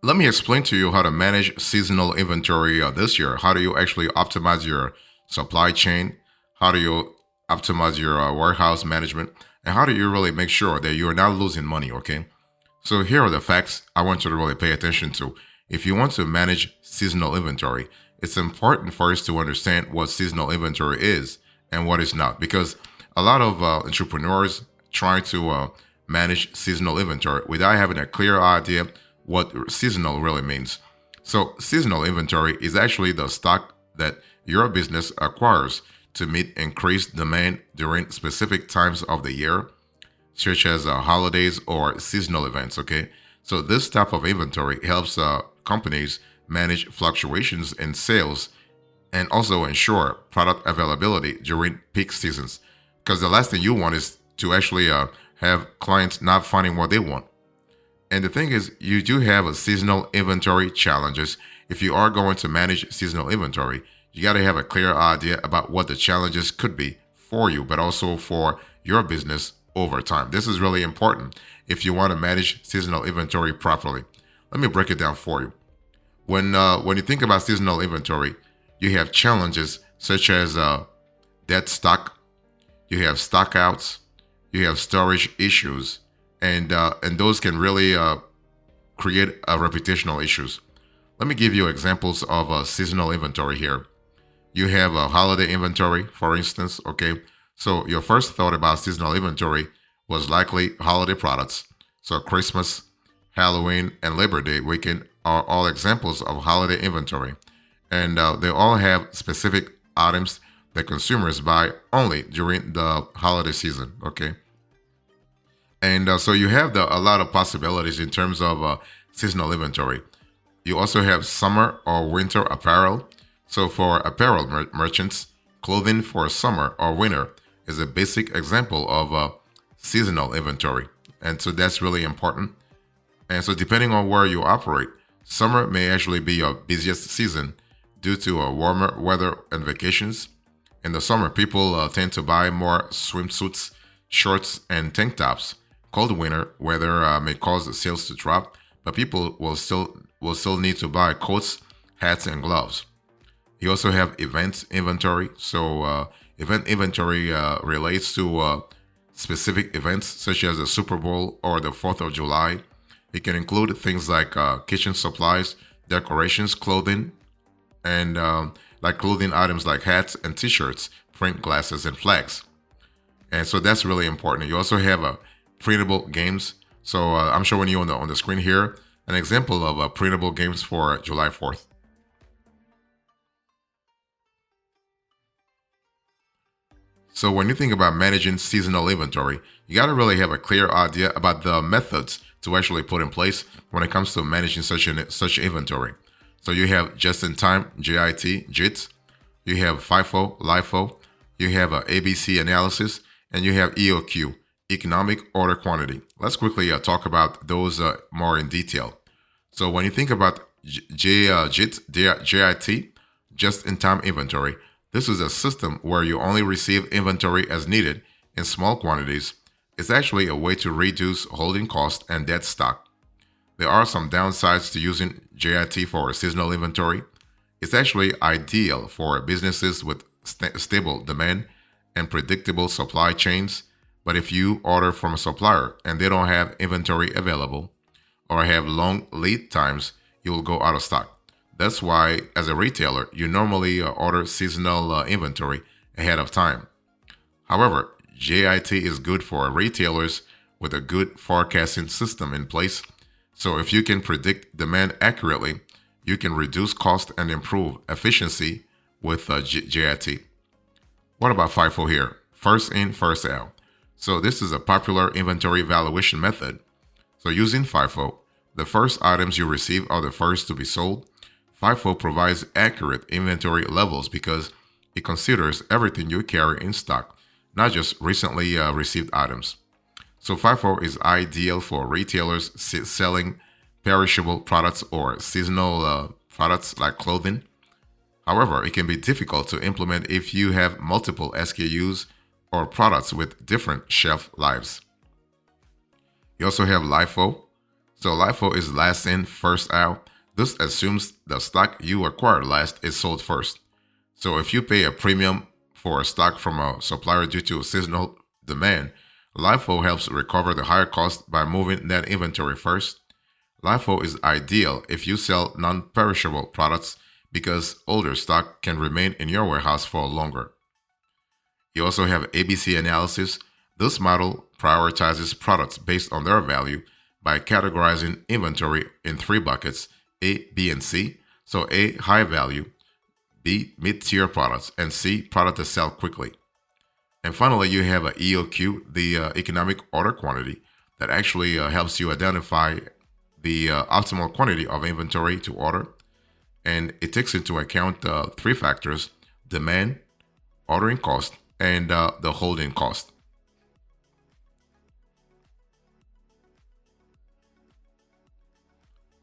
Let me explain to you how to manage seasonal inventory this year. How do you actually optimize your supply chain? How do you optimize your warehouse management? And how do you really make sure that you're not losing money? Okay. So here are the facts I want you to really pay attention to. If you want to manage seasonal inventory, it's important for us to understand what seasonal inventory is and what is not, because a lot of entrepreneurs try to manage seasonal inventory without having a clear idea what seasonal really means. So, seasonal inventory is actually the stock that your business acquires to meet increased demand during specific times of the year, such as holidays or seasonal events. Okay, so this type of inventory helps companies manage fluctuations in sales and also ensure product availability during peak seasons. Because the last thing you want is to actually have clients not finding what they want. And the thing is, you do have a seasonal inventory challenges. If you are going to manage seasonal inventory, you got to have a clear idea about what the challenges could be for you, but also for your business over time. This is really important if you want to manage seasonal inventory properly. Let me break it down for you. When you think about seasonal inventory, you have challenges such as dead stock, you have stockouts, you have storage issues, and those can really create reputational issues. Let me give you examples of seasonal inventory here. You have a holiday inventory, for instance. Okay, so your first thought about seasonal inventory was likely holiday products. So Christmas, Halloween, and Labor Day weekend are all examples of holiday inventory, and they all have specific items that consumers buy only during the holiday season. Okay, and so you have a lot of possibilities in terms of seasonal inventory. You also have summer or winter apparel. So for apparel merchants, clothing for summer or winter is a basic example of seasonal inventory. And so that's really important. And so depending on where you operate, summer may actually be your busiest season due to warmer weather and vacations. In the summer, people tend to buy more swimsuits, shorts, and tank tops. Cold winter weather may cause the sales to drop, but people will still need to buy coats, hats, and gloves. You also have event inventory. So event inventory relates to specific events such as the Super Bowl or the 4th of July. It can include things like kitchen supplies, decorations, clothing, and like clothing items like hats and t-shirts, print glasses, and flags. And so that's really important. You also have printable games. So I'm showing you on the screen here an example of printable games for July 4th. So when you think about managing seasonal inventory, you got to really have a clear idea about the methods to actually put in place when it comes to managing such inventory. So you have just-in-time (JIT) JIT, you have FIFO LIFO, you have ABC analysis, and you have EOQ economic order quantity. Let's quickly talk about those more in detail. So when you think about JIT, JIT, just-in-time inventory, this is a system where you only receive inventory as needed in small quantities. It's actually a way to reduce holding cost and dead stock. There are some downsides to using JIT for seasonal inventory. It's actually ideal for businesses with stable demand and predictable supply chains. But if you order from a supplier and they don't have inventory available or have long lead times, you will go out of stock. That's why, as a retailer, you normally order seasonal inventory ahead of time. However, JIT is good for retailers with a good forecasting system in place. So if you can predict demand accurately, you can reduce cost and improve efficiency with JIT. What about FIFO here? First in, first out. So this is a popular inventory valuation method. So using FIFO, the first items you receive are the first to be sold. FIFO provides accurate inventory levels because it considers everything you carry in stock, not just recently received items. So FIFO is ideal for retailers selling perishable products or seasonal products like clothing. However, it can be difficult to implement if you have multiple SKUs or products with different shelf lives. You also have LIFO. So LIFO is last in, first out. This assumes the stock you acquired last is sold first. So if you pay a premium for a stock from a supplier due to seasonal demand, LIFO helps recover the higher cost by moving that inventory first. LIFO is ideal if you sell non-perishable products because older stock can remain in your warehouse for longer. You also have ABC analysis. This model prioritizes products based on their value by categorizing inventory in three buckets: A, B, and C. So A, high value; B, mid-tier products; and C, product that sell quickly. And finally, you have a EOQ, the economic order quantity, that actually helps you identify the optimal quantity of inventory to order. And it takes into account three factors: demand, ordering cost, and the holding cost.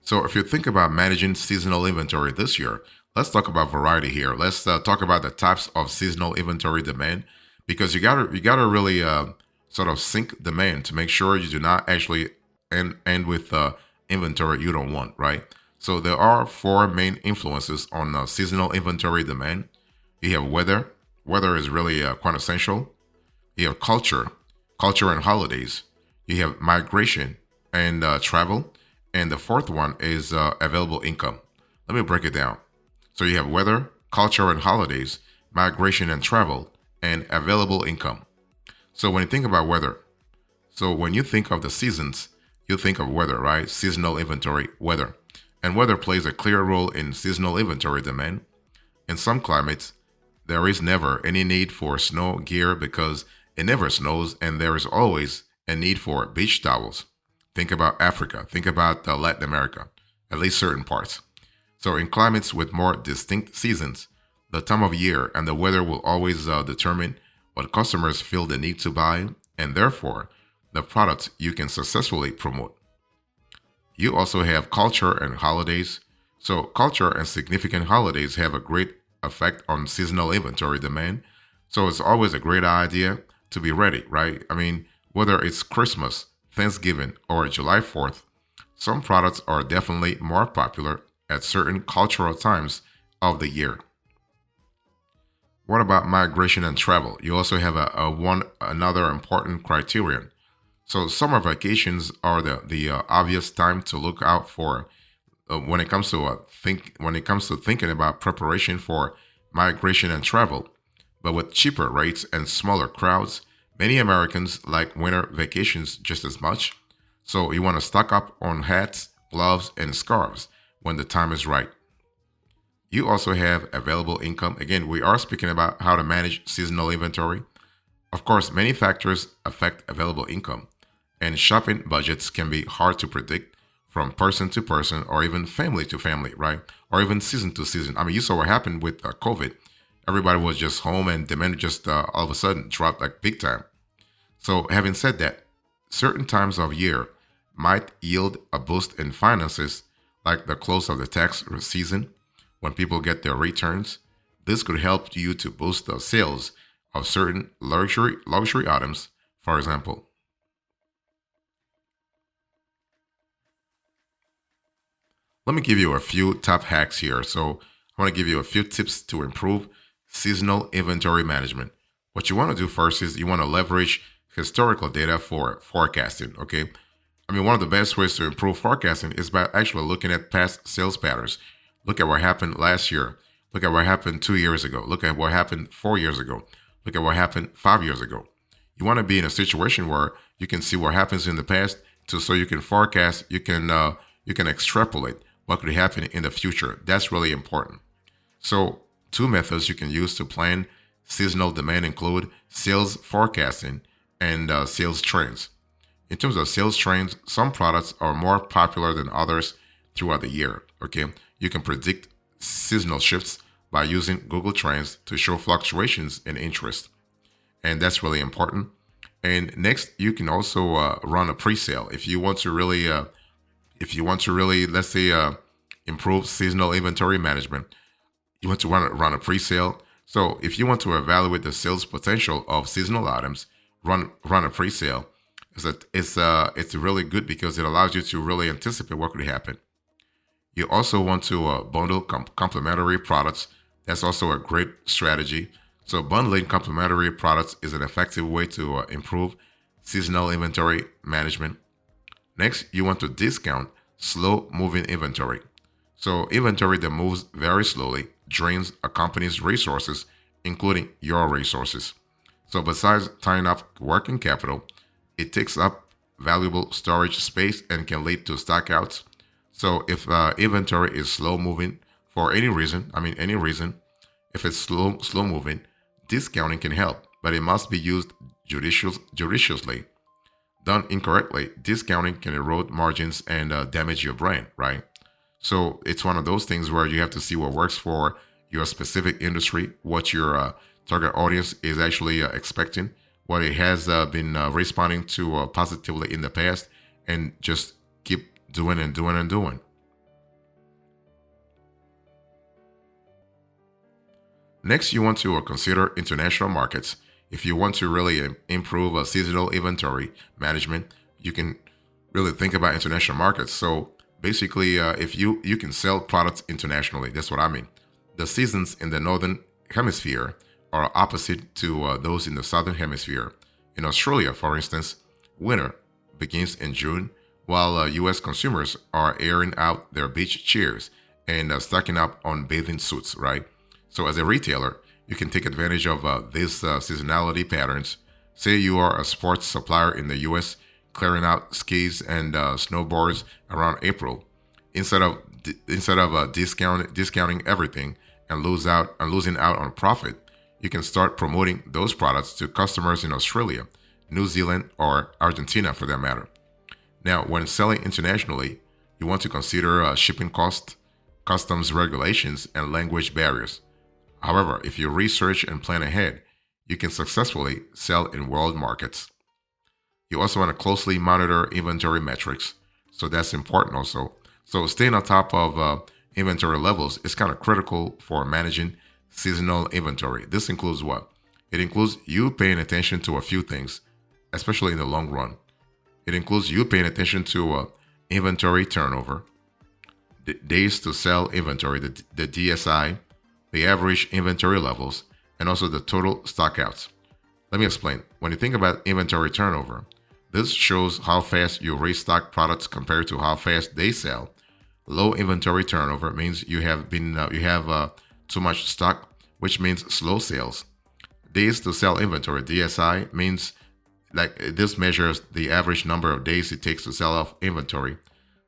So if you think about managing seasonal inventory this year, let's talk about variety here. Let's talk about the types of seasonal inventory demand, because you gotta really sort of sync demand to make sure you do not actually end with inventory you don't want, right? So there are four main influences on seasonal inventory demand. You have weather. Weather is really quite essential. You have culture and holidays. You have migration and travel. And the fourth one is available income. Let me break it down. So you have weather, culture and holidays, migration and travel, and available income. So when you think about weather, so when you think of the seasons, you think of weather, right? Seasonal inventory, weather. And weather plays a clear role in seasonal inventory demand. In some climates, there is never any need for snow gear because it never snows, and there is always a need for beach towels. Think about Africa, think about Latin America, at least certain parts. So, in climates with more distinct seasons, the time of year and the weather will always determine what customers feel the need to buy, and therefore the products you can successfully promote. You also have culture and holidays. So, culture and significant holidays have a great effect on seasonal inventory demand. So, it's always a great idea to be ready, right? I mean, whether it's Christmas, Thanksgiving, or July 4th, some products are definitely more popular at certain cultural times of the year. What about migration and travel? You also have another important criterion. So summer vacations are the obvious time to look out for when it comes to thinking about preparation for migration and travel. But with cheaper rates and smaller crowds, many Americans like winter vacations just as much. So you want to stock up on hats, gloves, and scarves when the time is right. You also have available income. Again, we are speaking about how to manage seasonal inventory. Of course, many factors affect available income, and shopping budgets can be hard to predict from person to person or even family to family, right? Or even season to season. I mean, you saw what happened with COVID. Everybody was just home and demand just all of a sudden dropped like big time. So, having said that, certain times of year might yield a boost in finances, like the close of the tax season when people get their returns. This could help you to boost the sales of certain luxury items, for example. Let me give you a few top hacks here. So, I want to give you a few tips to improve seasonal inventory management. What you want to do first is you want to leverage historical data for forecasting. Okay. I mean, one of the best ways to improve forecasting is by actually looking at past sales patterns. Look at what happened last year. Look at what happened 2 years ago. Look at what happened 4 years ago. Look at what happened 5 years ago. You want to be in a situation where you can see what happens in the past, so you can forecast. You can extrapolate what could happen in the future. That's really important. So, two methods you can use to plan seasonal demand include sales forecasting and sales trends. In terms of sales trends, some products are more popular than others throughout the year. Okay, you can predict seasonal shifts by using Google Trends to show fluctuations in interest, and that's really important. And next, you can also run a pre-sale if you want to really, let's say, improve seasonal inventory management. You want to run a pre-sale. So if you want to evaluate the sales potential of seasonal items, run a pre-sale. It's really good because it allows you to really anticipate what could happen. You also want to bundle complementary products. That's also a great strategy. So bundling complementary products is an effective way to improve seasonal inventory management. Next, you want to discount slow moving inventory. So, inventory that moves very slowly drains a company's resources, including your resources. So, besides tying up working capital, it takes up valuable storage space and can lead to stockouts. So, if inventory is slow moving for any reason, any reason, if it's slow moving, discounting can help, but it must be used judiciously. Done incorrectly, discounting can erode margins and damage your brand, right? So it's one of those things where you have to see what works for your specific industry, what your target audience is actually expecting, what it has been responding to positively in the past, and just keep doing and doing and doing. Next, you want to consider international markets. If you want to really improve seasonal inventory management, you can really think about international markets. So basically, if you can sell products internationally, that's what I mean. The seasons in the northern hemisphere are opposite to those in the southern hemisphere. In Australia, for instance, winter begins in June, while U.S. consumers are airing out their beach chairs and stocking up on bathing suits, right? So, as a retailer, you can take advantage of these seasonality patterns. Say you are a sports supplier in the U.S., clearing out skis and snowboards around April. Instead of discounting everything and losing out on profit, you can start promoting those products to customers in Australia, New Zealand, or Argentina for that matter. Now, when selling internationally, you want to consider shipping costs, customs regulations, and language barriers. However, if you research and plan ahead, you can successfully sell in world markets. You also want to closely monitor inventory metrics. So that's important also. So staying on top of inventory levels is kind of critical for managing seasonal inventory. This includes what? It includes you paying attention to a few things, especially in the long run. It includes you paying attention to inventory turnover, the days to sell inventory, the DSI, the average inventory levels, and also the total stockouts. Let me explain. When you think about inventory turnover, this shows how fast you restock products compared to how fast they sell. Low inventory turnover means you have too much stock, which means slow sales. Days to sell inventory (DSI) means like this measures the average number of days it takes to sell off inventory.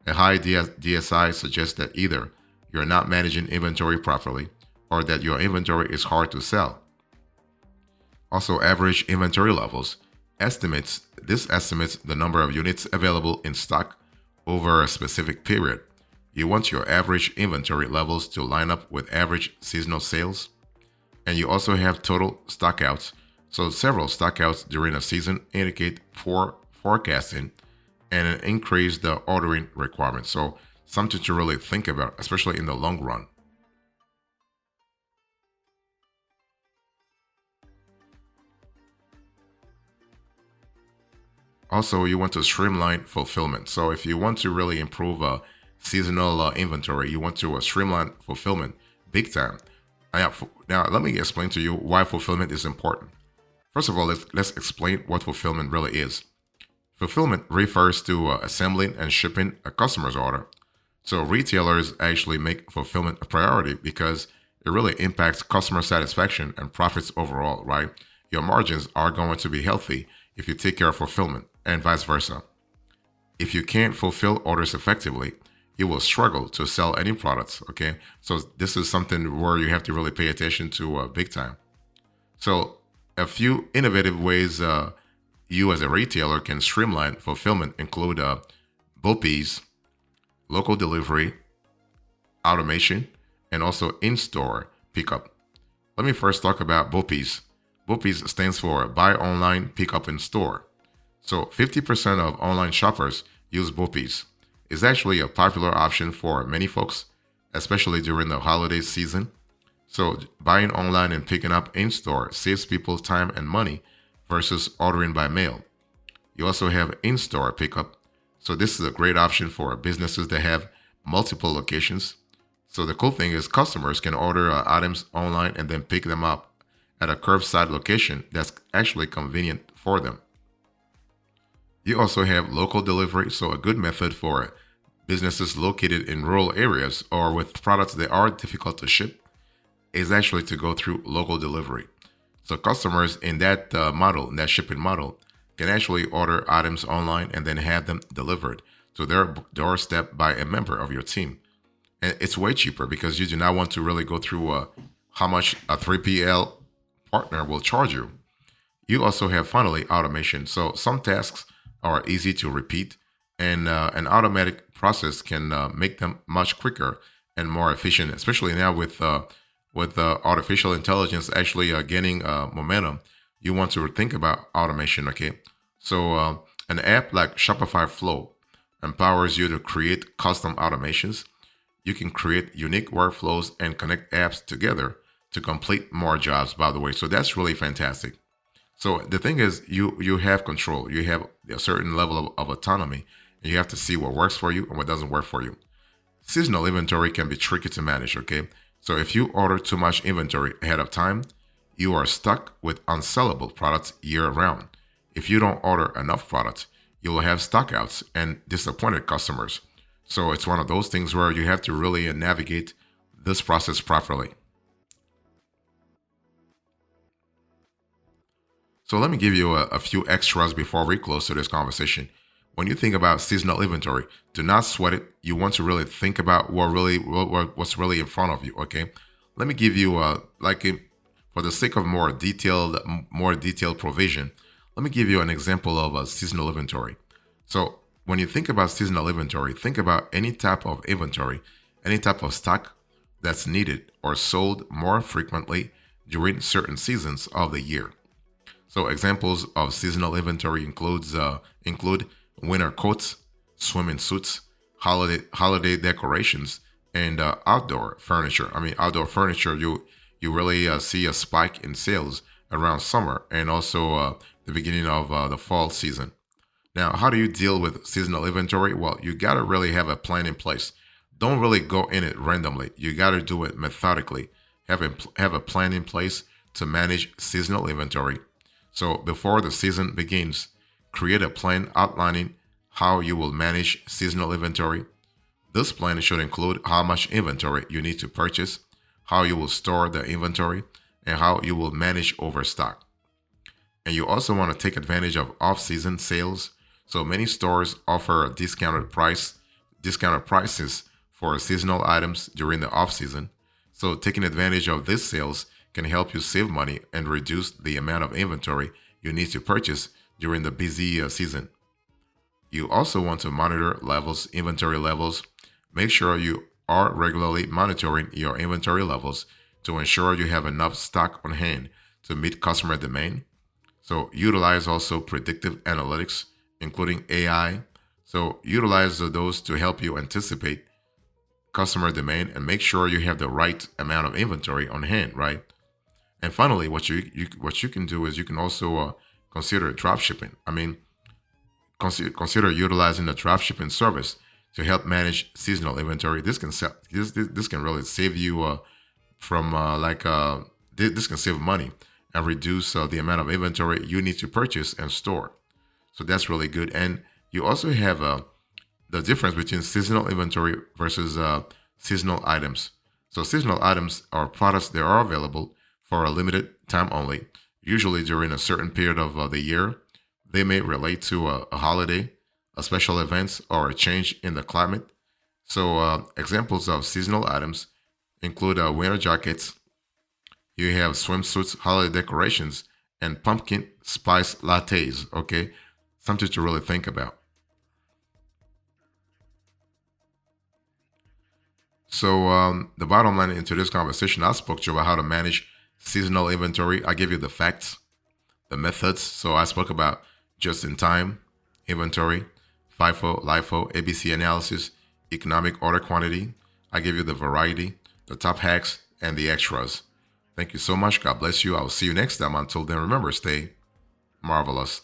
A high DSI suggests that either you're not managing inventory properly or that your inventory is hard to sell. Also, average inventory levels estimates the number of units available in stock over a specific period. You want your average inventory levels to line up with average seasonal sales. And you also have total stockouts. So several stockouts during a season indicate poor forecasting and an increased ordering requirement. So something to really think about, especially in the long run. Also, you want to streamline fulfillment. So if you want to really improve seasonal inventory, you want to streamline fulfillment big time. Now, let me explain to you why fulfillment is important. First of all, let's explain what fulfillment really is. Fulfillment refers to assembling and shipping a customer's order. So retailers actually make fulfillment a priority because it really impacts customer satisfaction and profits overall, right? Your margins are going to be healthy if you take care of fulfillment and vice versa. If you can't fulfill orders effectively, you will struggle to sell any products, okay? So this is something where you have to really pay attention to big time. So a few innovative ways you as a retailer can streamline fulfillment include BOPs, local delivery, automation, and also in-store pickup. Let me first talk about BOPs. BOPs stands for Buy Online, Pick Up in Store. So 50% of online shoppers use BOPs. It's actually a popular option for many folks, especially during the holiday season. So buying online and picking up in store saves people time and money versus ordering by mail. You also have in-store pickup. So this is a great option for businesses that have multiple locations. So the cool thing is customers can order items online and then pick them up at a curbside location that's actually convenient for them. You also have local delivery, so a good method for businesses located in rural areas or with products that are difficult to ship is actually to go through local delivery. So customers in that model, in that shipping model, can actually order items online and then have them delivered to their doorstep by a member of your team. And it's way cheaper because you do not want to really go through how much a 3PL partner will charge you. You also have finally automation. So some tasks are easy to repeat, and an automatic process can make them much quicker and more efficient. Especially now with artificial intelligence actually gaining momentum, you want to think about automation. Okay, so an app like Shopify Flow empowers you to create custom automations. You can create unique workflows and connect apps together to complete more jobs, by the way. So that's really fantastic. So the thing is, you have control. You have a certain level of autonomy, and you have to see what works for you and what doesn't work for you. Seasonal inventory can be tricky to manage, okay? So if you order too much inventory ahead of time, you are stuck with unsellable products year round. If you don't order enough products, you will have stockouts and disappointed customers. So it's one of those things where you have to really navigate this process properly. So let me give you a few extras before we close to this conversation. When you think about seasonal inventory, do not sweat it. You want to really think about what's really in front of you. Okay, let me give you for the sake of more detailed provision. Let me give you an example of a seasonal inventory. So when you think about seasonal inventory, think about any type of inventory, any type of stock that's needed or sold more frequently during certain seasons of the year. So examples of seasonal inventory include winter coats, swimming suits, holiday decorations, and outdoor furniture. I mean, outdoor furniture, you really see a spike in sales around summer and also the beginning of the fall season. Now, how do you deal with seasonal inventory? Well, you gotta really have a plan in place. Don't really go in it randomly. You gotta do it methodically. Have a plan in place to manage seasonal inventory. So before the season begins, create a plan outlining how you will manage seasonal inventory. This plan should include how much inventory you need to purchase, how you will store the inventory, and how you will manage overstock. And you also want to take advantage of off-season sales. So many stores offer a discounted prices for seasonal items during the off-season. So taking advantage of these sales can help you save money and reduce the amount of inventory you need to purchase during the busy season. You also want to monitor inventory levels. Make sure you are regularly monitoring your inventory levels to ensure you have enough stock on hand to meet customer demand. So utilize also predictive analytics, including AI. So utilize those to help you anticipate customer demand and make sure you have the right amount of inventory on hand, right? And finally, what you can do is you can also consider drop shipping. I mean, consider utilizing the drop shipping service to help manage seasonal inventory. This can really save you this can save money and reduce the amount of inventory you need to purchase and store. So that's really good. And you also have the difference between seasonal inventory versus seasonal items. So seasonal items are products that are available for a limited time only, usually during a certain period of the year. They may relate to a holiday, a special event, or a change in the climate. So examples of seasonal items include winter jackets. You have swimsuits, holiday decorations, and pumpkin spice lattes. Okay, something to really think about. So the bottom line into this conversation, I spoke to you about how to manage seasonal inventory. I gave you the facts, the methods. So I spoke about just-in-time inventory, FIFO, LIFO, ABC analysis, economic order quantity. I gave you the variety, the top hacks, and the extras. Thank you so much. God bless you. I will see you next time. Until then, remember, stay marvelous.